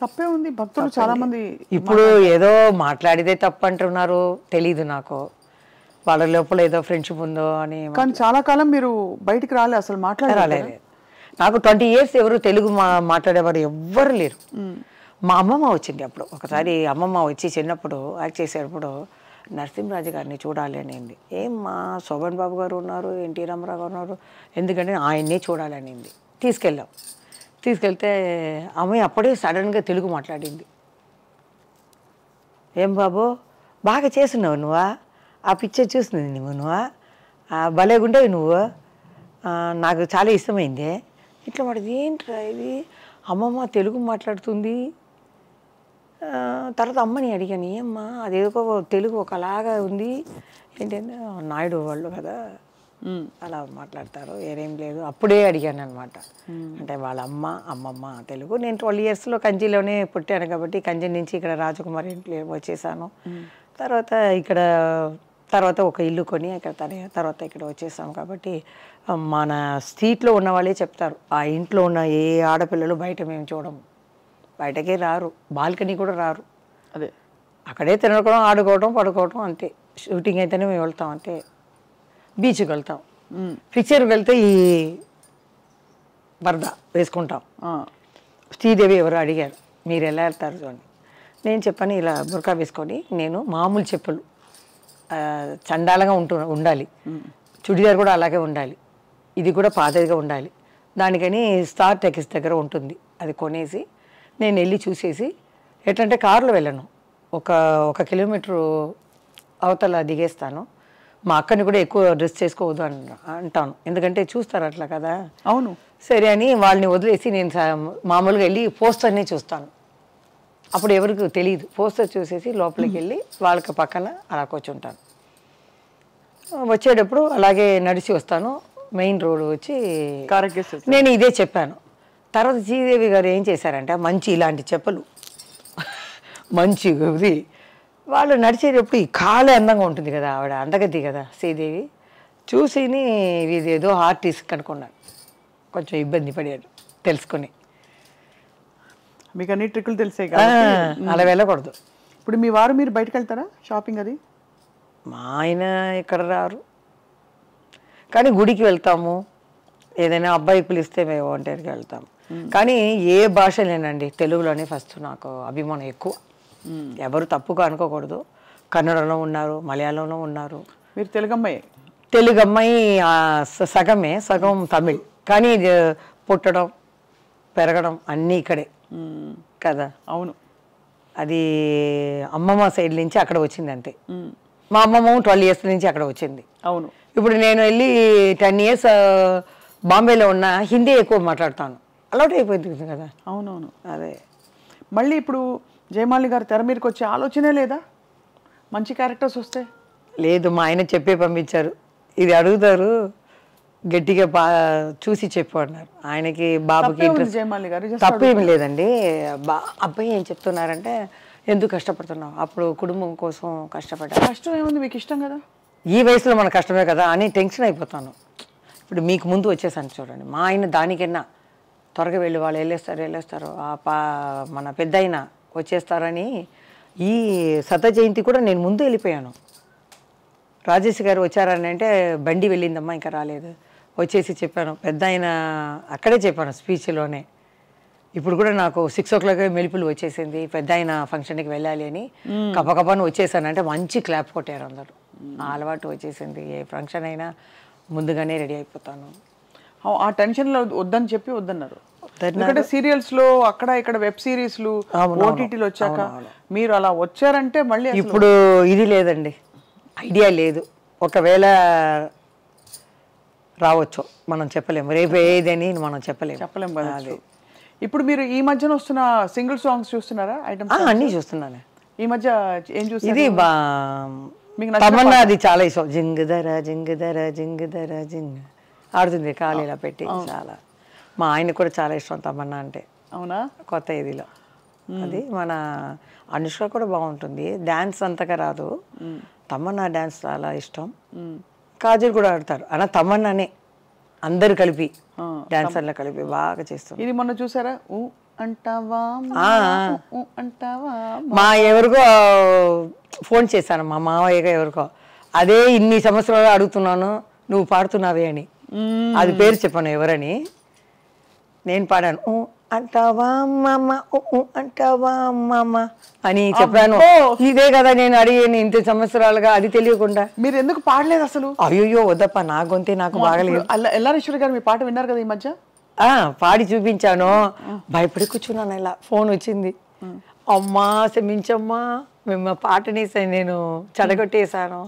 తప్పే ఉంది. భక్తులు చాలా మంది ఇప్పుడు ఏదో మాట్లాడితే తప్పు అంటున్నారు, తెలీదు నాకు. వాళ్ళ లోపల ఏదో ఫ్రెండ్షిప్ ఉందో అని. కానీ చాలా కాలం మీరు బయటికి రాలే, అసలు మాట్లాడలేదు. నాకు 20 years ఎవరు తెలుగు మాట్లాడేవారు ఎవ్వరు లేరు. మా అమ్మమ్మ వచ్చింది అప్పుడు ఒకసారి. అమ్మమ్మ వచ్చి చిన్నప్పుడు యాక్ట్ చేసేటప్పుడు నరసింహరాజు గారిని చూడాలి అనింది. మా శోభన్ బాబు గారు ఉన్నారు, ఎన్టీ రామారావు గారు ఉన్నారు, ఎందుకంటే ఆయన్నే చూడాలి అనింది. తీసుకెళ్తే అమ్మాయి అప్పుడే సడన్గా తెలుగు మాట్లాడింది. ఏం బాబు బాగా చేస్తున్నావు నువ్వా, ఆ పిక్చర్ చూస్తుంది నువ్వా, భలేగుండేవి నువ్వు, నాకు చాలా ఇష్టమైంది. ఇట్లా పడింది. ఏంట్రా ఇది, అమ్మమ్మ తెలుగు మాట్లాడుతుంది. తర్వాత అమ్మని అడిగాను, ఏమ్మా అదేదో తెలుగు ఒకలాగా ఉంది ఏంటంటే, నాయుడు వాళ్ళు కదా అలా మాట్లాడతారు, ఏరేం లేదు. అప్పుడే అడిగాను అనమాట. అంటే వాళ్ళ అమ్మమ్మ తెలుగు. నేను 12 yearsలో కంచిలోనే పుట్టాను కాబట్టి కంచి నుంచి ఇక్కడ రాజకుమారి ఇంట్లో వచ్చేసాను. తర్వాత ఒక ఇల్లు కొని తర్వాత ఇక్కడ వచ్చేసాం కాబట్టి మన స్ట్రీట్లో ఉన్న వాళ్ళే చెప్తారు, ఆ ఇంట్లో ఉన్న ఏ ఆడపిల్లలు బయట మేము చూడము, బయటకే రారు, బాల్కనీ కూడా రారు. అదే అక్కడే తినడం, ఆడుకోవడం, పడుకోవడం అంతే. షూటింగ్ అయితేనే మేము వెళ్తాం అంతే. బీచ్కి వెళ్తాం, పిక్చర్కి వెళ్తే ఈ బరద వేసుకుంటాం. శ్రీదేవి ఎవరు అడిగారు, మీరు ఎలా వెళ్తారు చూడండి. నేను చెప్పాను, ఇలా బుర్కా వేసుకొని నేను మామూలు చెప్పులు చండాలంగా ఉండాలి, చుడిదార్ కూడా అలాగే ఉండాలి, ఇది కూడా పాతదిగా ఉండాలి. దానికని స్టార్ టెక్స్ దగ్గర ఉంటుంది, అది కొనేసి నేను వెళ్ళి చూసేసి, ఎట్లంటే కారులో వెళ్ళను, ఒక కిలోమీటరు అవతల దిగేస్తాను. మా అక్కని కూడా ఎక్కువ డ్రెస్ చేసుకోవద్దు అంటాను, ఎందుకంటే చూస్తారు అట్లా కదా. అవును, సరే అని వాళ్ళని వదిలేసి నేను మామూలుగా వెళ్ళి పోస్టర్ని చూస్తాను. అప్పుడు ఎవరికి తెలియదు, పోస్టర్ చూసేసి లోపలికి వెళ్ళి వాళ్ళకి పక్కన అలా కూర్చుంటాను. వచ్చేటప్పుడు అలాగే నడిచి వస్తాను, మెయిన్ రోడ్ వచ్చి నేను ఇదే చెప్పాను. తర్వాత శ్రీదేవి గారు ఏం చేశారంటే, మంచి ఇలాంటి చెప్పులు మంచి వాళ్ళు నడిచేటప్పుడు ఈ కాలే అందంగా ఉంటుంది కదా, ఆవిడ అందగతి కదా శ్రీదేవి, చూసిని ఇదేదో ఆర్టిస్ట్ అనుకున్నాను. కొంచెం ఇబ్బంది పడాడు తెలుసుకుని. మీకు అన్ని ట్రిక్కులు తెలిసే అలా వెళ్ళకూడదు. ఇప్పుడు మీ వారు మీరు బయటకు వెళ్తారా షాపింగ్ అది? మా ఆయన ఎక్కడ రారు, కానీ గుడికి వెళ్తాము, ఏదైనా అబ్బాయి పిలిస్తే మేము ఒంటరికి వెళ్తాము. కానీ ఏ భాషలేనండి, తెలుగులోనే ఫస్ట్ నాకు అభిమానం ఎక్కువ. ఎవరు తప్పుగా అనుకోకూడదు, కన్నడలో ఉన్నారు, మలయాళంలో ఉన్నారు. మీరు తెలుగు అమ్మాయి సగమే, సగం తమిళ్, కానీ పుట్టడం పెరగడం అన్నీ ఇక్కడే కదా. అవును, అది అమ్మమ్మ సైడ్ నుంచి అక్కడ వచ్చింది అంతే. మా అమ్మమ్మ 12 years నుంచి అక్కడ వచ్చింది. అవును, ఇప్పుడు నేను వెళ్ళి 10 years బాంబేలో ఉన్న హిందీ ఎక్కువ మాట్లాడతాను, అలవాటు అయిపోయింది కదా. అవునవును, అదే. మళ్ళీ ఇప్పుడు జయమాలి గారు తెర మీదకి వచ్చే ఆలోచనే లేదా, మంచి క్యారెక్టర్స్ వస్తే? లేదు, మా ఆయన చెప్పే పంపించారు, ఇది అడుగుతారు గట్టిగా చూసి చెప్పు అన్నారు. ఆయనకి బాబుకి ఇంట్రెస్ట్. తప్పేమి లేదండి. అబ్బాయి ఏం చెప్తున్నారంటే, ఎందుకు కష్టపడుతున్నావు, అప్పుడు కుటుంబం కోసం కష్టపడ్డా. కష్టం ఏముంది, మీకు ఇష్టం కదా, ఈ వయసులో మన కష్టమే కదా అని టెన్షన్ అయిపోతాను. ఇప్పుడు మీకు ముందు వచ్చేసాను చూడండి, మా ఆయన దానికన్నా త్వరగా వెళ్ళి వాళ్ళు వెళ్ళేస్తారు మన పెద్ద అయినా వచ్చేస్తారని. ఈ శత జయంతి కూడా నేను ముందు వెళ్ళిపోయాను. రాజేష్ గారు వచ్చారని అంటే, బండి వెళ్ళిందమ్మా ఇంకా రాలేదు, వచ్చేసి చెప్పాను. పెద్ద ఆయన అక్కడే చెప్పాను స్పీచ్లోనే. ఇప్పుడు కూడా నాకు 6 o'clock మెలుపులు వచ్చేసింది, పెద్ద ఆయన ఫంక్షన్కి వెళ్ళాలి అని కపకపను వచ్చేసాను. అంటే మంచి క్లాప్ కొట్టారు అందరూ. ఆ అలవాటు వచ్చేసింది, ఏ ఫంక్షన్ అయినా ముందుగానే రెడీ అయిపోతాను. ఆ టెన్షన్లో వద్దని చెప్పి వద్దన్నారు. ఎందుకంటే సీరియల్స్లో అక్కడ ఇక్కడ వెబ్ సిరీస్లు ఓటీటీలు వచ్చాక మీరు అలా వచ్చారంటే మళ్ళీ ఇప్పుడు ఇది లేదండి, ఐడియా లేదు. ఒకవేళ రావచ్చు, మనం చెప్పలేము, రేపు ఏదని మనం చెప్పలేము కదా. ఇప్పుడు మీరు ఈ మధ్యన వస్తున్న సింగిల్ సాంగ్స్ చూస్తున్నారా? అన్నీ చూస్తున్నాను. ఈ మధ్య ఏం చూస్తారు? ఇది తమన్నా, అది చాలా ఇష్టం. జింగుదర జింగుదర జింగుదర జింగ్ ఆడుతుంది కాలు ఇలా పెట్టి. చాలా మా ఆయన కూడా చాలా ఇష్టం తమన్నా అంటే. అవునా? కొత్త ఇదిలో అది మన అనుష్క కూడా బాగుంటుంది, డ్యాన్స్ అంతగా రాదు. తమన్నా డ్యాన్స్ చాలా ఇష్టం. కాజల్ కూడా ఆడతారు, అలా తమన్నానే అందరు కలిపి డాన్సర్లో కలిపి బాగా చేస్తాం. ఇది మొన్న చూసారా, అంటావా అంటావా. మా ఎవరికో ఫోన్ చేశాను, మా మావయ్యగా ఎవరికో, అదే ఇన్ని సంవత్సరాలు అడుగుతున్నాను నువ్వు పాడుతున్నావే అని. అది పేరు చెప్పాను ఎవరని. నేను పాడాను అంటావా మామ అంటావా మామ అని చెప్పాను. ఇదే కదా నేను అడిగాను ఇంత సంవత్సరాలుగా, అది తెలియకుండా. మీరు ఎందుకు పాడలేదు అసలు? అయ్యో వద్దప్ప, నా గొంతే నాకు బాగలేదు. ఎల్లారేశ్వరి గారు మీ పాట విన్నారు కదా ఈ మధ్య? పాడి చూపించాను, భయపడి కూర్చున్నాను. ఇలా ఫోన్ వచ్చింది, అమ్మా క్షమించమ్మా మేము పాటని నేను చెడగొట్టేశాను.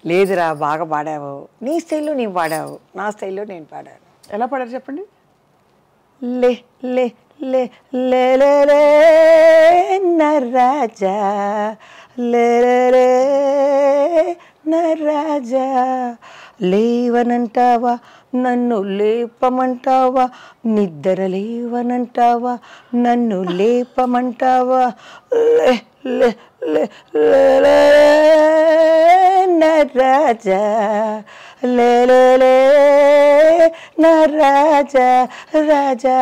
లేదురా బాగా పాడావు, నీ స్టైల్లో నీవు పాడావు, నా స్టైల్లో నేను పాడాను. ఎలా పాడారు చెప్పండి? లే లే లే లే లే లే నరాజా లే లే నరాజా, లేవనంటావా నన్ను లేపమంటావా, నిద్ర లేవనంటావా నన్ను లేపమంటావా, లే లే లే లే నరాజా లే లే లే నరాజా రాజా.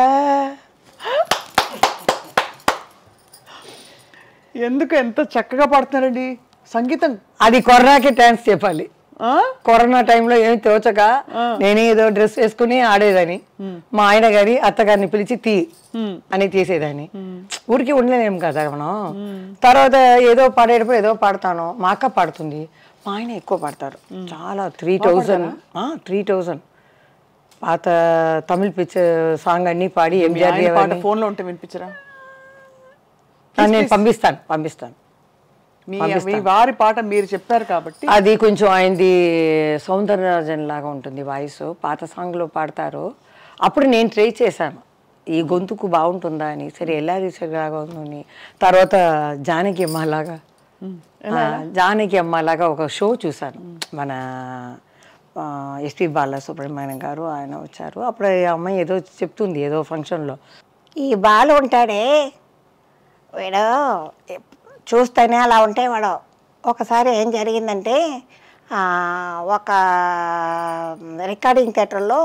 ఎందుకు ఎంత చక్కగా పాడుతున్నారండి సంగీతం? అది కరోనాకి థ్యాంక్స్ చెప్పాలి. కరోనా టైంలో ఏమి తోచక నేను ఏదో డ్రెస్ వేసుకుని ఆడేదాన్ని, మా ఆయన గారి అత్తగారిని పిలిచి అని తీసేదాన్ని. ఊరికి ఉండలేము కదా మనం. తర్వాత ఏదో పాడేటప్పుడు ఏదో పాడతాను, మా అక్క పాడుతుంది, మా ఆయన ఎక్కువ పాడతారు చాలా. 3000 పాత తమిళ్ పిక్చర్ సాంగ్ అన్ని పాడి ఎంజిఆర్ ఫోన్లో ఉంటే వినిపించరా? నేను పంపిస్తాను. మీ వారి పాట మీరు చెప్పారు కాబట్టి అది కొంచెం ఆయనది సౌందరరాజన్ లాగా ఉంటుంది వాయిస్, పాత సాంగ్లో పాడతారు. అప్పుడు నేను ట్రై చేశాను ఈ గొంతుకు బాగుంటుందా అని. సరే ఎల్లారీశ్వరి లాగా ఉందని. తర్వాత జానకి అమ్మలాగా ఒక షో చూశాను. మన ఎస్పి బాలసుబ్రహ్మణ్యం గారు ఆయన వచ్చారు. అప్పుడు ఆ అమ్మాయి ఏదో చెప్తుంది ఏదో ఫంక్షన్లో, ఈ బాలు ఉంటాడే వీడు చూస్తేనే అలా ఉంటే వాడు. ఒకసారి ఏం జరిగిందంటే ఒక రికార్డింగ్ థియేటర్లో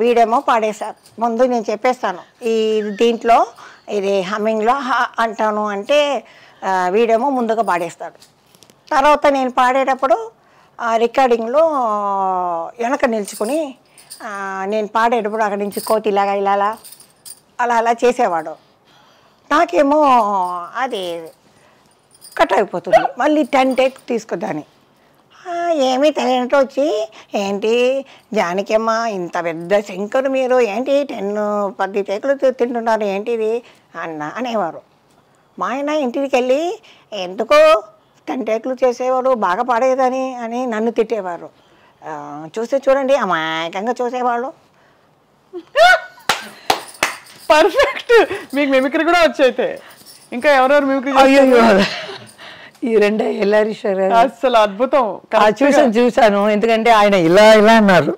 వీడేమో పాడేశారు. ముందు నేను చెప్పేస్తాను, ఈ దీంట్లో ఇది హమ్మింగ్లో అంటాను అంటే వీడేమో ముందుగా పాడేస్తాడు. తర్వాత నేను పాడేటప్పుడు రికార్డింగ్లో వెనక నిల్చుకొని నేను పాడేటప్పుడు అక్కడి నుంచి కోతిలాగా ఇలా అలా చేసేవాడు. నాకేమో అది కట్ అయిపోతుంది. మళ్ళీ 10 టేక్ తీసుకుందాన్ని. ఏమీ తెలియనట్టు వచ్చి, ఏంటి జానకమ్మ ఇంత పెద్ద శంకరు మీరు ఏంటి 10 టేకులు తింటున్నారు ఏంటిది అనేవారు. మా ఆయన ఇంటికి వెళ్ళి ఎందుకో 10 టేకులు చేసేవారు, బాగా పాడేదని అని నన్ను తిట్టేవారు. చూడండి అమాయకంగా చూసేవాళ్ళు. పర్ఫెక్ట్. మీకు మిమిక్రీ కూడా వచ్చైతే ఇంకా ఎవరెవరు మిమిక్రీ? ఈ రెండే ఎల్లారీశ్వరి అసలు అద్భుతం. చూసాను, ఎందుకంటే ఆయన ఇలా అన్నారు.